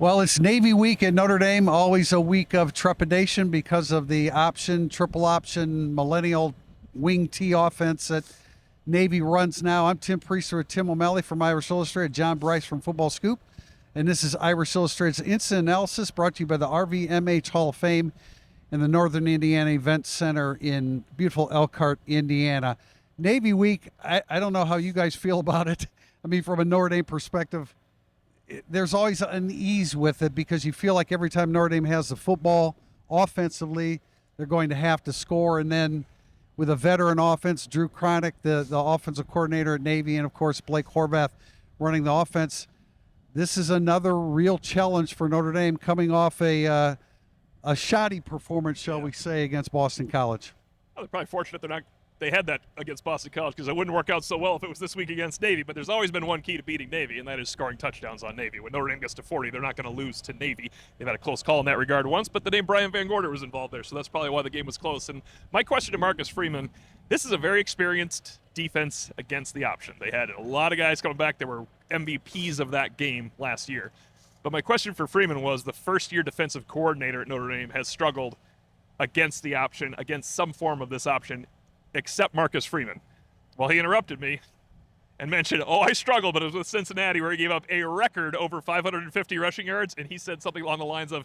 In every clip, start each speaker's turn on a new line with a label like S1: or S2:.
S1: Well, it's Navy week at Notre Dame, always a week of trepidation because of the triple option, Millennial wing T offense that Navy runs now. I'm Tim Priester with Tim O'Malley from Irish Illustrated, John Brice from FootballScoop, and this is Irish Illustrated's Instant Analysis brought to you by the RVMH Hall of Fame and the Northern Indiana Event Center in beautiful Elkhart, Indiana. Navy week, I don't know how you guys feel about it. I mean, from a Notre Dame perspective, there's always an ease with it because you feel like every time Notre Dame has the football offensively, they're going to have to score. And then with a veteran offense, Drew Cronick, the offensive coordinator at Navy, and, of course, Blake Horvath running the offense, this is another real challenge for Notre Dame coming off a shoddy performance, shall we say, against Boston College.
S2: Well, they're probably fortunate they had that against Boston College because it wouldn't work out so well if it was this week against Navy. But there's always been one key to beating Navy, and that is scoring touchdowns on Navy. When Notre Dame gets to 40, they're not going to lose to Navy. They've had a close call in that regard once, but the name Brian Van Gorder was involved there, so that's probably why the game was close. And my question to Marcus Freeman, this is a very experienced defense against the option. They had a lot of guys coming back that were MVPs of that game last year. But my question for Freeman was the first-year defensive coordinator at Notre Dame has struggled against the option, against some form of this option, except Marcus Freeman. Well, he interrupted me and mentioned, I struggled, but it was with Cincinnati where he gave up a record over 550 rushing yards, and he said something along the lines of,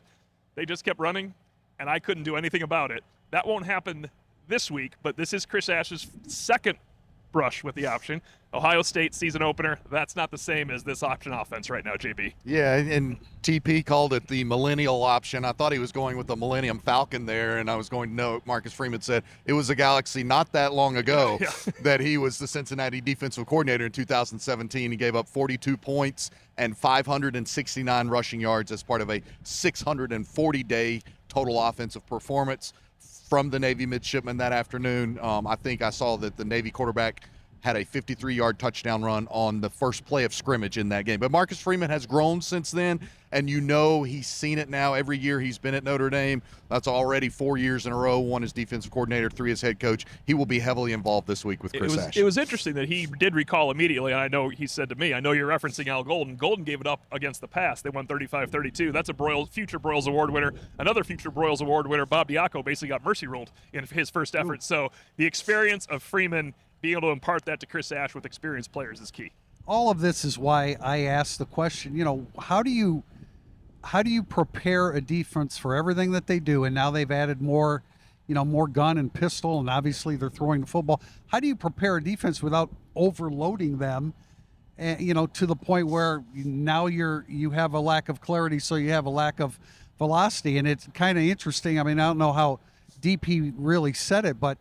S2: they just kept running, and I couldn't do anything about it. That won't happen this week, but this is Chris Ash's second brush with the option. Ohio State season opener, that's not the same as this option offense right now, JB.
S3: Yeah, and TP called it the Millennial option. I thought he was going with the Millennium Falcon there, and I was going, no, Marcus Freeman said it was a Galaxy not that long ago that he was the Cincinnati defensive coordinator in 2017. He gave up 42 points and 569 rushing yards as part of a 640-day total offensive performance from the Navy Midshipmen that afternoon. I think I saw that the Navy quarterback had a 53-yard touchdown run on the first play of scrimmage in that game. But Marcus Freeman has grown since then, and he's seen it now every year he's been at Notre Dame. That's already 4 years in a row, 1 as defensive coordinator, 3 as head coach. He will be heavily involved this week with Chris Ash.
S2: It was interesting that he did recall immediately, and I know he said to me, I know you're referencing Al Golden. Golden gave it up against the pass. They won 35-32. That's a future Broyles Award winner. Another future Broyles Award winner, Bob Diaco, basically got mercy ruled in his first effort. So the experience of Freeman being able to impart that to Chris Ash with experienced players is key.
S1: All of this is why I asked the question, how do you prepare a defense for everything that they do? And now they've added more gun and pistol, and obviously they're throwing the football. How do you prepare a defense without overloading them, to the point where now you have a lack of clarity, so you have a lack of velocity? And it's kind of interesting. I mean, I don't know how deep he really said it, but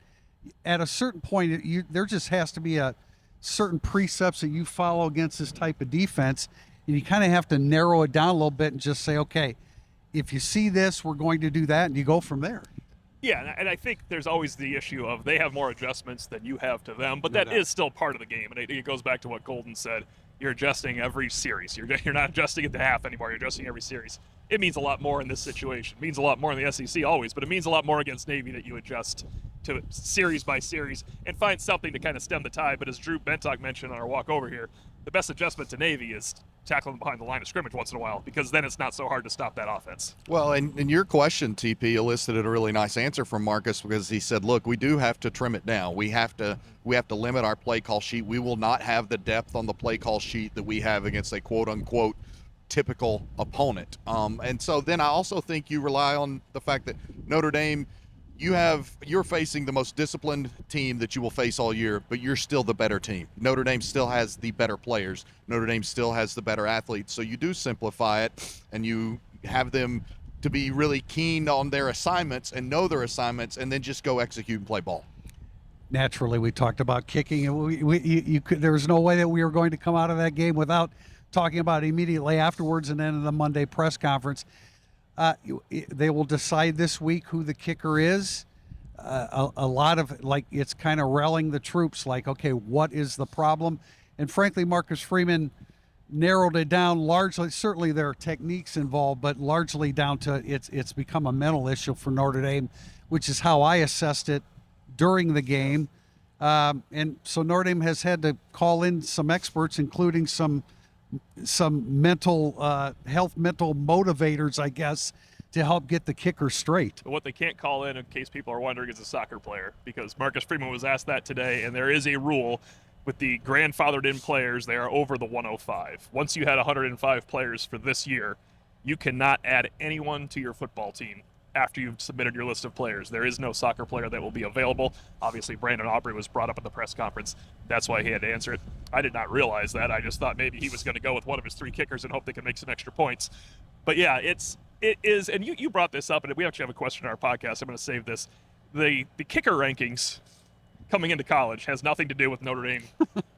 S1: at a certain point, there just has to be a certain precepts that you follow against this type of defense, and you kind of have to narrow it down a little bit and just say, okay, if you see this, we're going to do that, and you go from there.
S2: Yeah, and I think there's always the issue of they have more adjustments than you have to them, but that is still part of the game, and it goes back to what Golden said. You're adjusting every series. You're not adjusting it to half anymore. You're adjusting every series. It means a lot more in this situation. It means a lot more in the SEC always, but it means a lot more against Navy that you adjust to series by series and find something to kind of stem the tide. But as Drew Bentock mentioned on our walk over here, the best adjustment to Navy is tackling behind the line of scrimmage once in a while, because then it's not so hard to stop that offense.
S3: Well, and your question, TP, elicited a really nice answer from Marcus, because he said, look, we do have to trim it down. We have to limit our play call sheet. We will not have the depth on the play call sheet that we have against a quote-unquote typical opponent. And so then I also think you rely on the fact that Notre Dame, you're facing the most disciplined team that you will face all year, but you're still the better team. Notre Dame still has the better players. Notre Dame still has the better athletes. So you do simplify it, and you have them to be really keen on their assignments and know their assignments, and then just go execute and play ball.
S1: Naturally, we talked about kicking, and there was no way that we were going to come out of that game without talking about it immediately afterwards and then in the Monday press conference. They will decide this week who the kicker is. A lot of, it's kind of rallying the troops, okay, what is the problem? And frankly, Marcus Freeman narrowed it down largely. Certainly there are techniques involved, but largely down to it's become a mental issue for Notre Dame, which is how I assessed it during the game. And so Notre Dame has had to call in some experts, including some mental mental motivators, I guess, to help get the kicker straight.
S2: But what they can't call in case people are wondering, is a soccer player, because Marcus Freeman was asked that today, and there is a rule with the grandfathered in players. They are over the 105. Once you had 105 players for this year, you cannot add anyone to your football team after you've submitted your list of players. There is no soccer player that will be available. Obviously, Brandon Aubrey was brought up at the press conference. That's why he had to answer it. I did not realize that. I just thought maybe he was going to go with one of his 3 kickers and hope they could make some extra points. But yeah, it is, and you brought this up, and we actually have a question in our podcast. I'm going to save this. The kicker rankings coming into college has nothing to do with Notre Dame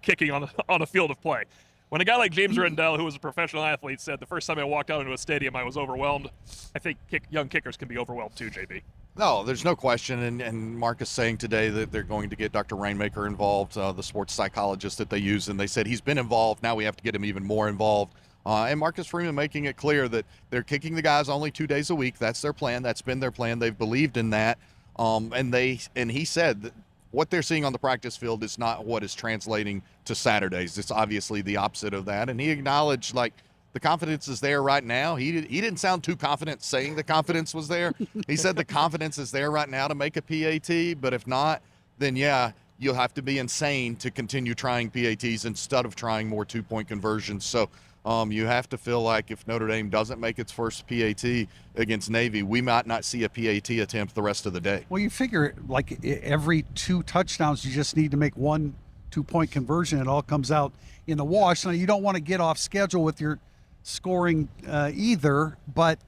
S2: kicking on a field of play. When a guy like James Rendell, who was a professional athlete, said, the first time I walked out into a stadium, I was overwhelmed, I think young kickers can be overwhelmed too, JB.
S3: No, there's no question. And Marcus saying today that they're going to get Dr. Rainmaker involved, the sports psychologist that they use, and they said he's been involved. Now we have to get him even more involved. And Marcus Freeman making it clear that they're kicking the guys only 2 days a week. That's their plan. That's been their plan. They've believed in that. And he said that what they're seeing on the practice field is not what is translating to Saturdays. It's obviously the opposite of that. And he acknowledged, like, the confidence is there right now. He didn't sound too confident saying the confidence was there. He said the confidence is there right now to make a PAT, but if not, then yeah, you'll have to be insane to continue trying PATs instead of trying more 2-point conversions. So you have to feel like if Notre Dame doesn't make its first PAT against Navy, we might not see a PAT attempt the rest of the day.
S1: Well, you figure like every 2 touchdowns, you just need to make 1 2-point conversion. It all comes out in the wash. Now, you don't want to get off schedule with your scoring either, but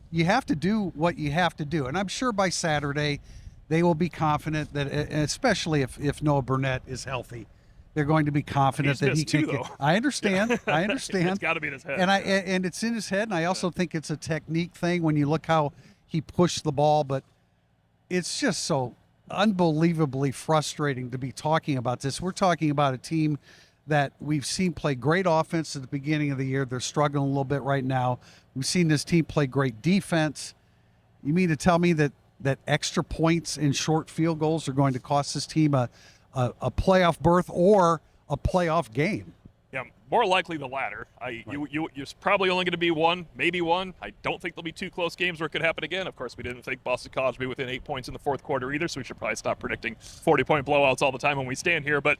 S1: you have to do what you have to do. And I'm sure by Saturday they will be confident that, especially if Noah Burnett is healthy, they're going to be confident that he can. I understand.
S2: It's got to be in his head.
S1: And it's in his head. And I also think it's a technique thing when you look how he pushed the ball. But it's just so unbelievably frustrating to be talking about this. We're talking about a team that we've seen play great offense at the beginning of the year. They're struggling a little bit right now. We've seen this team play great defense. You mean to tell me that extra points and short field goals are going to cost this team a playoff berth or a playoff game?
S2: Yeah, more likely the latter. You're probably only going to be one, maybe one. I don't think there'll be 2 close games where it could happen again. Of course, we didn't think Boston College would be within 8 points in the fourth quarter either, so we should probably stop predicting 40-point blowouts all the time when we stand here. But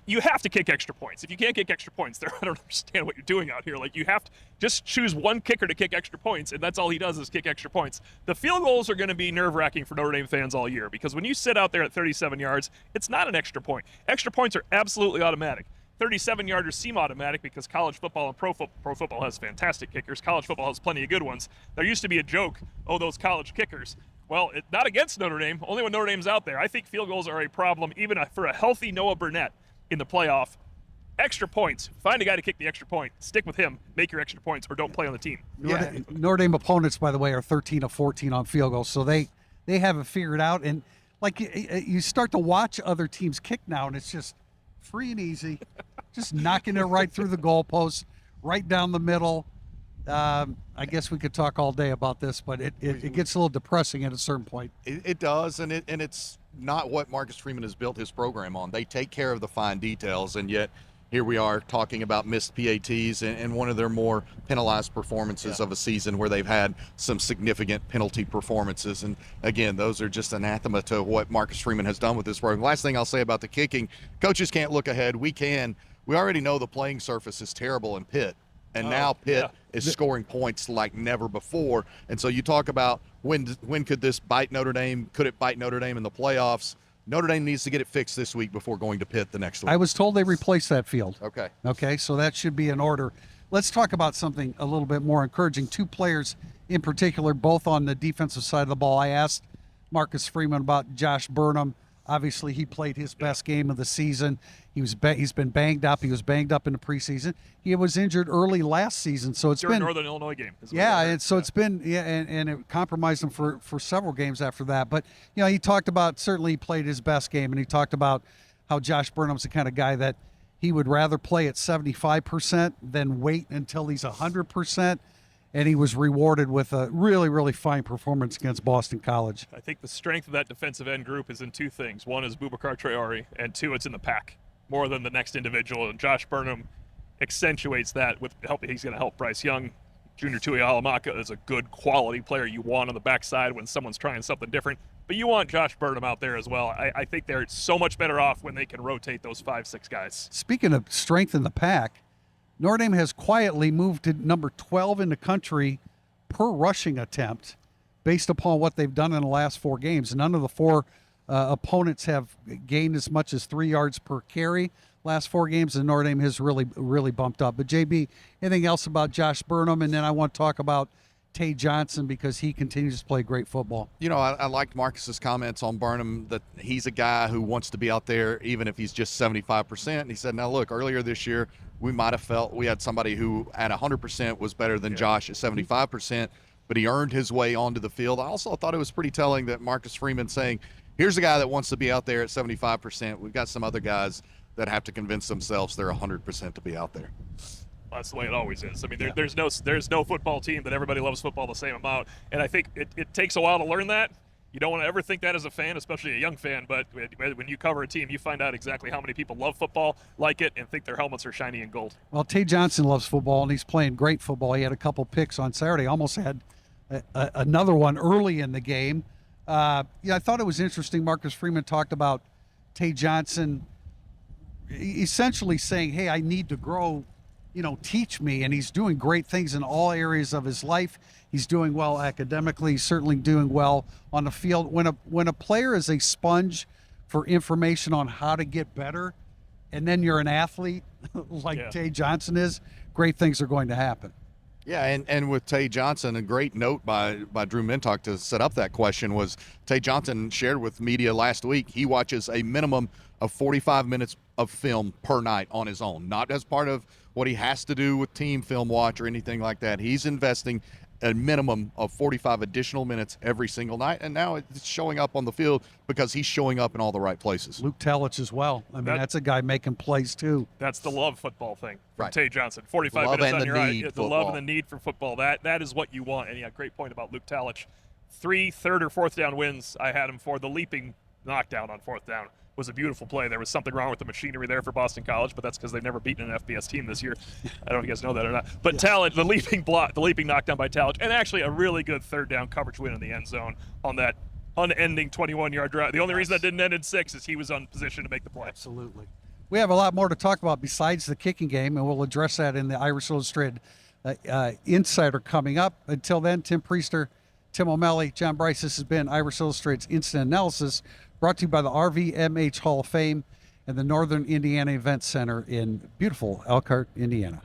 S2: you have to kick extra points. If you can't kick extra points, I don't understand what you're doing out here. Like, you have to just choose one kicker to kick extra points, and that's all he does is kick extra points. The field goals are going to be nerve-wracking for Notre Dame fans all year, because when you sit out there at 37 yards, it's not an extra point. Extra points are absolutely automatic. 37-yarders seem automatic because college football and pro football has fantastic kickers. College football has plenty of good ones. There used to be a joke, those college kickers. Well, not against Notre Dame, only when Notre Dame's out there. I think field goals are a problem even for a healthy Noah Burnett in the playoff. Extra points. Find a guy to kick the extra point. Stick with him. Make your extra points, or don't play on the team.
S1: Notre Dame opponents, by the way, are 13 of 14 on field goals, so they have it figured out. And like you start to watch other teams kick now, and it's just free and easy, just knocking it right through the goalpost, right down the middle. I guess we could talk all day about this, but it gets a little depressing at a certain point.
S3: It does, and it's not what Marcus Freeman has built his program on. They take care of the fine details, and yet here we are talking about missed PATs and one of their more penalized performances of a season where they've had some significant penalty performances. And again, those are just anathema to what Marcus Freeman has done with this program. Last thing I'll say about the kicking, coaches can't look ahead. We can. We already know the playing surface is terrible in Pitt. And now Pitt is scoring points like never before. And so you talk about when could this bite Notre Dame? Could it bite Notre Dame in the playoffs? Notre Dame needs to get it fixed this week before going to Pitt the next week.
S1: I was told they replaced that field.
S3: Okay,
S1: so that should be in order. Let's talk about something a little bit more encouraging. 2 players in particular, both on the defensive side of the ball. I asked Marcus Freeman about Josh Burnham. Obviously, he played his best game of the season. He's been banged up. He was banged up in the preseason. He was injured early last season, so it's
S2: during
S1: been
S2: Northern Illinois game.
S1: And so it's been and it compromised him for several games after that. But he talked about, certainly he played his best game, and he talked about how Josh Burnham's the kind of guy that he would rather play at 75% than wait until he's 100%. And he was rewarded with a really, really fine performance against Boston College.
S2: I think the strength of that defensive end group is in 2 things. One is Boubacar Traore, and 2, it's in the pack more than the next individual. And Josh Burnham accentuates that with help. He's going to help Bryce Young. Junior Tuihalamaka is a good quality player you want on the backside when someone's trying something different. But you want Josh Burnham out there as well. I think they're so much better off when they can rotate those 5-6 guys.
S1: Speaking of strength in the pack, Notre Dame has quietly moved to number 12 in the country per rushing attempt based upon what they've done in the last 4 games. None of the 4 opponents have gained as much as 3 yards per carry last 4 games, and Notre Dame has really bumped up. But JB, anything else about Josh Burnham? And then I want to talk about Tay Johnson because he continues to play great football.
S3: You know, I liked Marcus's comments on Burnham that he's a guy who wants to be out there even if he's just 75%. And he said, now look, earlier this year we might have felt we had somebody who at 100% was better than Josh at 75%, but he earned his way onto the field. I also thought it was pretty telling that Marcus Freeman saying, here's a guy that wants to be out there at 75%. We've got some other guys that have to convince themselves they're 100% to be out there.
S2: Well, that's the way it always is. I mean, there's no football team that everybody loves football the same amount, and I think it takes a while to learn that. You don't want to ever think that as a fan, especially a young fan, but when you cover a team, you find out exactly how many people love football, like it, and think their helmets are shiny and gold.
S1: Well, Tay Johnson loves football, and he's playing great football. He had a couple picks on Saturday, almost had another one early in the game. I thought it was interesting. Marcus Freeman talked about Tay Johnson essentially saying, hey, I need to grow, teach me. And he's doing great things in all areas of his life. He's doing well academically. He's certainly doing well on the field. When a player is a sponge for information on how to get better, and then you're an athlete like Tay Johnson is, great things are going to happen.
S3: Yeah, and with Tay Johnson, a great note by Drew Mintock to set up that question was Tay Johnson shared with media last week he watches a minimum of 45 minutes of film per night on his own, not as part of what he has to do with team film watch or anything like that. He's investing a minimum of 45 additional minutes every single night, and now it's showing up on the field because he's showing up in all the right places.
S1: Luke Talich as well. I mean, that's a guy making plays too.
S2: That's the love football thing from
S3: Right.
S2: Tay Johnson. 45
S3: Love
S2: minutes
S3: and
S2: on
S3: the
S2: your
S3: need
S2: eye. The
S3: football.
S2: love and the need for football. That is what you want. And yeah, great point about Luke Talich. 3 third or fourth down wins I had him for. The leaping knockdown on 4th down was a beautiful play. There was something wrong with the machinery there for Boston College, but that's because they've never beaten an FBS team this year. I don't know if you guys know that or not. But Talich, the leaping knockdown by Talich, and actually a really good 3rd down coverage win in the end zone on that unending 21-yard drive. The only reason that didn't end in 6 is he was on position to make the play.
S1: Absolutely. We have a lot more to talk about besides the kicking game, and we'll address that in the Irish Illustrated Insider coming up. Until then, Tim Priester, Tim O'Malley, John Brice, this has been Irish Illustrated's Instant Analysis, brought to you by the RVMH Hall of Fame and the Northern Indiana Event Center in beautiful Elkhart, Indiana.